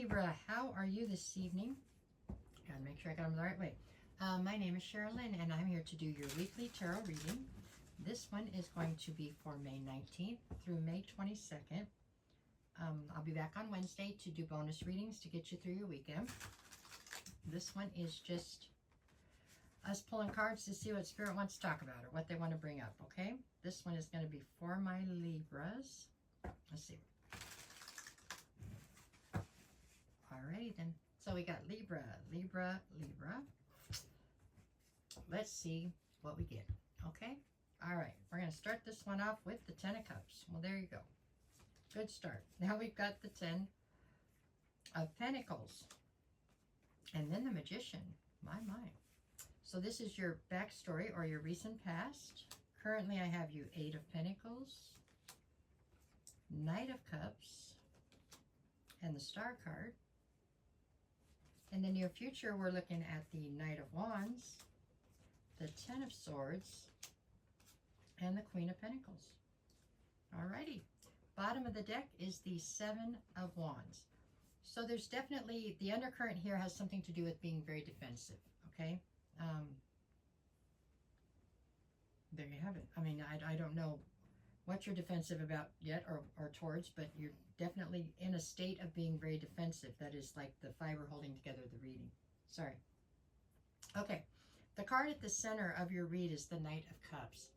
Libra, how are you this evening? Gotta make sure I got them the right way. My name is Sherilyn, and I'm here to do your weekly tarot reading. This one is going to be for May 19th through May 22nd. I'll be back on Wednesday to do bonus readings to get you through your weekend. This one is just us pulling cards to see what Spirit wants to talk about or what they want to bring up, okay? This one is going to be for my Libras. Let's see. Alrighty then. So we got Libra, Libra, Libra. Let's see what we get, okay? Alright, we're going to start this one off with the Ten of Cups. Well, there you go. Good start. Now we've got the Ten of Pentacles. And then the Magician. My. So this is your backstory or your recent past. Currently I have you Eight of Pentacles, Knight of Cups, and the Star card. In the near future, we're looking at the Knight of Wands, the Ten of Swords, and the Queen of Pentacles. Alrighty. Bottom of the deck is the Seven of Wands. So there's definitely, the undercurrent here has something to do with being very defensive, okay? There you have it. I mean, I don't know what you're defensive about yet or towards, but you're definitely in a state of being very defensive. That is like the fiber holding together the reading. Sorry. Okay. The card at the center of your read is the Knight of Cups.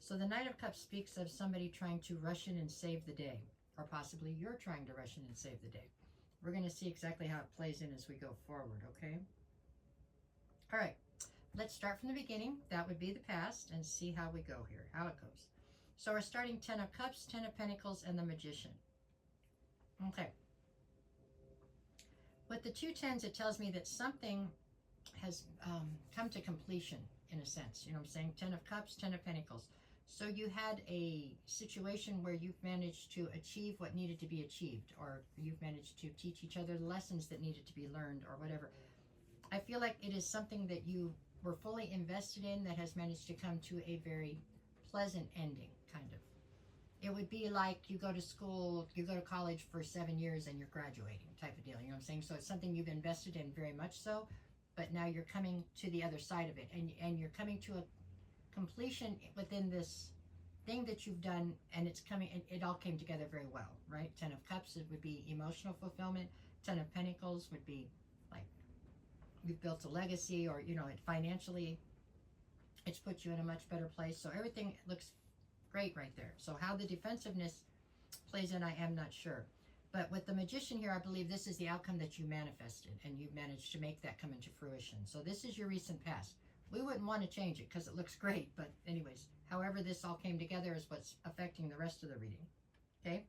So the Knight of Cups speaks of somebody trying to rush in and save the day, or possibly you're trying to rush in and save the day. We're going to see exactly how it plays in as we go forward, okay? All right. Let's start from the beginning. That would be the past, and see how we go here, how it goes. So we're starting Ten of Cups, Ten of Pentacles, and the Magician. Okay. With the two tens, it tells me that something has come to completion, in a sense. You know what I'm saying? Ten of Cups, Ten of Pentacles. So you had a situation where you've managed to achieve what needed to be achieved, or you've managed to teach each other lessons that needed to be learned, or whatever. I feel like it is something that you were fully invested in that has managed to come to a very pleasant ending, kind of. It would be like you go to school, you go to college for 7 years and you're graduating type of deal, you know what I'm saying? So it's something you've invested in very much so, but now you're coming to the other side of it, and you're coming to a completion within this thing that you've done, and it's coming, it all came together very well, right? Ten of Cups, it would be emotional fulfillment. Ten of Pentacles would be like you've built a legacy, or, you know, it financially, it's put you in a much better place. So everything looks great right there. So how the defensiveness plays in, I am not sure. But with the Magician here, I believe this is the outcome that you manifested, and you've managed to make that come into fruition. So this is your recent past. We wouldn't want to change it because it looks great. But anyways, however this all came together is what's affecting the rest of the reading. Okay?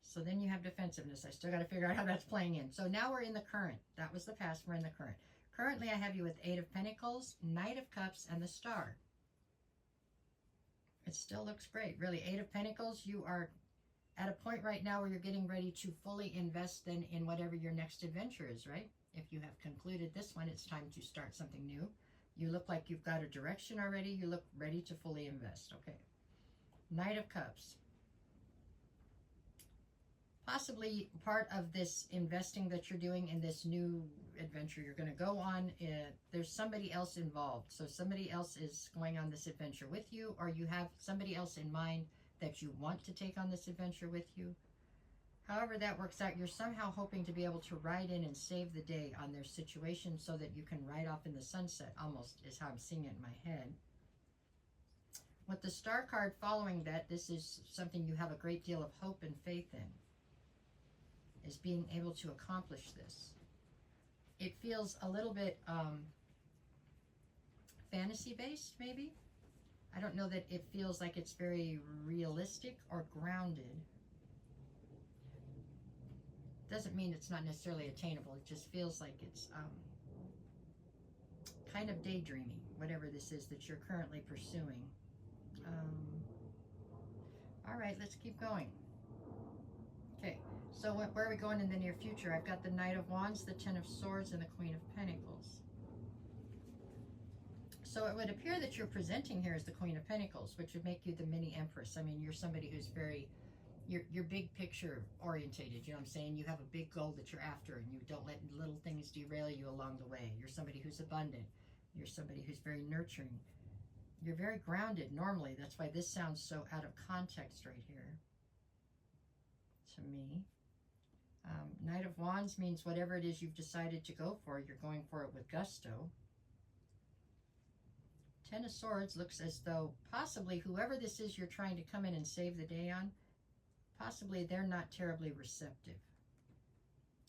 So then you have defensiveness. I still got to figure out how that's playing in. So now we're in the current. That was the past. We're in the current. Currently, I have you with Eight of Pentacles, Knight of Cups, and the Star. It still looks great. Really, Eight of Pentacles, you are at a point right now where you're getting ready to fully invest then in whatever your next adventure is, right? If you have concluded this one, it's time to start something new. You look like you've got a direction already. You look ready to fully invest. Okay. Knight of Cups. Possibly part of this investing that you're doing in this new adventure you're going to go on, there's somebody else involved. So somebody else is going on this adventure with you, or you have somebody else in mind that you want to take on this adventure with you. However that works out, you're somehow hoping to be able to ride in and save the day on their situation so that you can ride off in the sunset, almost is how I'm seeing it in my head. With the Star card following that, this is something you have a great deal of hope and faith in, is being able to accomplish this. It feels a little bit fantasy-based, maybe. I don't know that it feels like it's very realistic or grounded. Doesn't mean it's not necessarily attainable. It just feels like it's kind of daydreaming, whatever this is that you're currently pursuing. All right, let's keep going. Okay, so where are we going in the near future? I've got the Knight of Wands, the Ten of Swords, and the Queen of Pentacles. So it would appear that you're presenting here as the Queen of Pentacles, which would make you the mini Empress. I mean, you're somebody who's very you're big picture orientated. You know what I'm saying? You have a big goal that you're after, and you don't let little things derail you along the way. You're somebody who's abundant. You're somebody who's very nurturing. You're very grounded normally. That's why this sounds so out of context right here to me. Knight of Wands means whatever it is you've decided to go for, you're going for it with gusto. Ten of Swords looks as though possibly whoever this is you're trying to come in and save the day on, possibly they're not terribly receptive.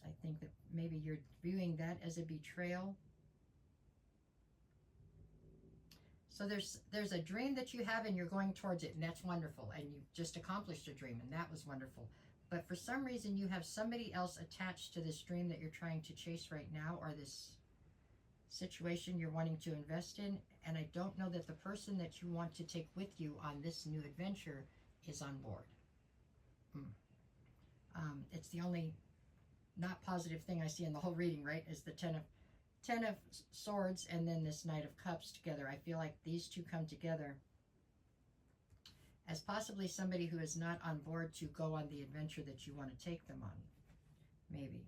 I think that maybe you're viewing that as a betrayal. So there's a dream that you have and you're going towards it, and that's wonderful, and you just accomplished a dream, and that was wonderful. But for some reason you have somebody else attached to this dream that you're trying to chase right now, or this situation you're wanting to invest in, and I don't know that the person that you want to take with you on this new adventure is on board. It's the only not positive thing I see in the whole reading, right, is the Ten of Swords and then this Knight of Cups together. I feel like these two come together as possibly somebody who is not on board to go on the adventure that you want to take them on. Maybe.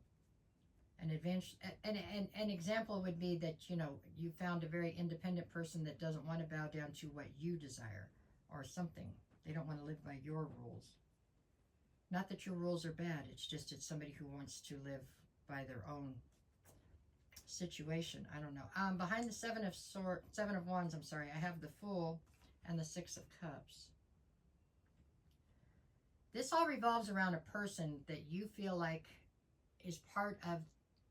An adventure, an example would be that, you know, you found a very independent person that doesn't want to bow down to what you desire or something. They don't want to live by your rules. Not that your rules are bad, it's just it's somebody who wants to live by their own situation. I don't know. Behind the Seven of Wands, I'm sorry, I have the Fool and the Six of Cups. This all revolves around a person that you feel like is part of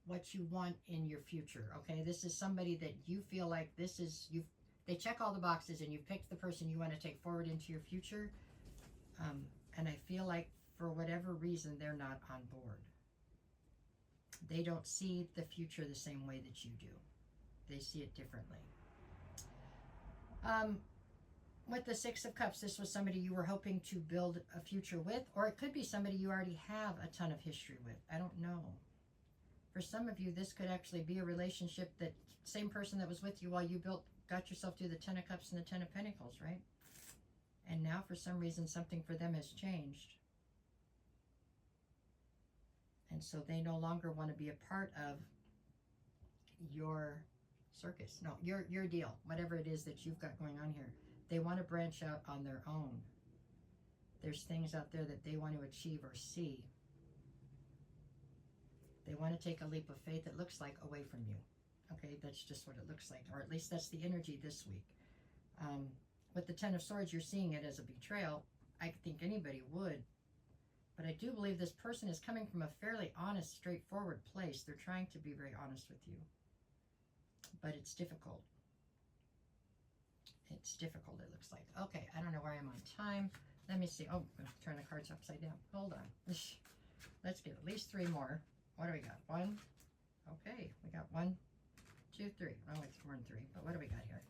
what you want in your future. Okay, this is somebody that you feel like they check all the boxes, and you've picked the person you want to take forward into your future. And I feel like for whatever reason they're not on board. They don't see the future the same way that you do. They see it differently. With the Six of Cups, this was somebody you were hoping to build a future with, or it could be somebody you already have a ton of history with. I don't know. For some of you, this could actually be a relationship that same person that was with you while you got yourself through the Ten of Cups and the Ten of Pentacles, right? And now for some reason something for them has changed. And so they no longer want to be a part of your circus. No, your deal, whatever it is that you've got going on here. They want to branch out on their own. There's things out there that they want to achieve or see. They want to take a leap of faith, it looks like, away from you. Okay, that's just what it looks like. Or at least that's the energy this week. With the Ten of Swords, you're seeing it as a betrayal. I think anybody would. But I do believe this person is coming from a fairly honest, straightforward place. They're trying to be very honest with you. But it's difficult. It's difficult, it looks like. Okay, I don't know where I am on time. Let me see. Oh, I'm going to turn the cards upside down. Hold on. Let's get at least 3 more. What do we got? 1. Okay, we got 1, 2, 3. Oh, it's more than 3. But what do we got here?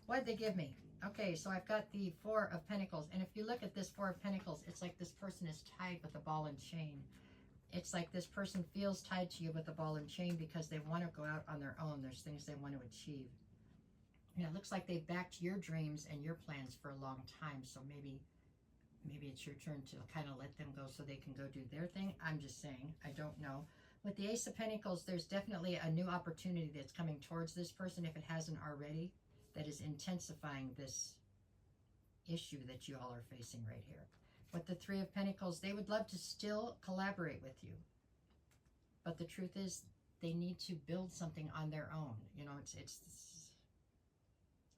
What did they give me? Okay, so I've got the Four of Pentacles. And if you look at this Four of Pentacles, it's like this person is tied with a ball and chain. It's like this person feels tied to you with a ball and chain because they want to go out on their own. There's things they want to achieve. And it looks like they've backed your dreams and your plans for a long time. So maybe it's your turn to kind of let them go so they can go do their thing. I'm just saying. I don't know. With the Ace of Pentacles, there's definitely a new opportunity that's coming towards this person, if it hasn't already, that is intensifying this issue that you all are facing right here. With the Three of Pentacles, they would love to still collaborate with you. But the truth is, they need to build something on their own. You know,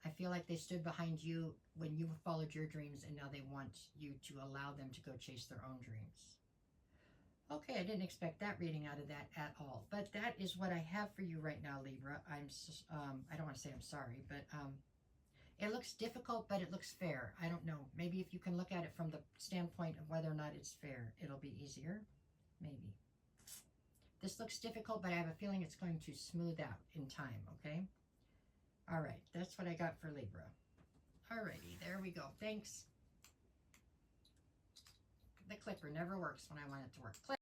I feel like they stood behind you when you followed your dreams, and now they want you to allow them to go chase their own dreams. Okay, I didn't expect that reading out of that at all. But that is what I have for you right now, Libra. I don't want to say I'm sorry, but it looks difficult, but it looks fair. I don't know. Maybe if you can look at it from the standpoint of whether or not it's fair, it'll be easier. Maybe. This looks difficult, but I have a feeling it's going to smooth out in time, okay? All right, that's what I got for Libra. All righty, there we go. Thanks. The clicker never works when I want it to work. Click.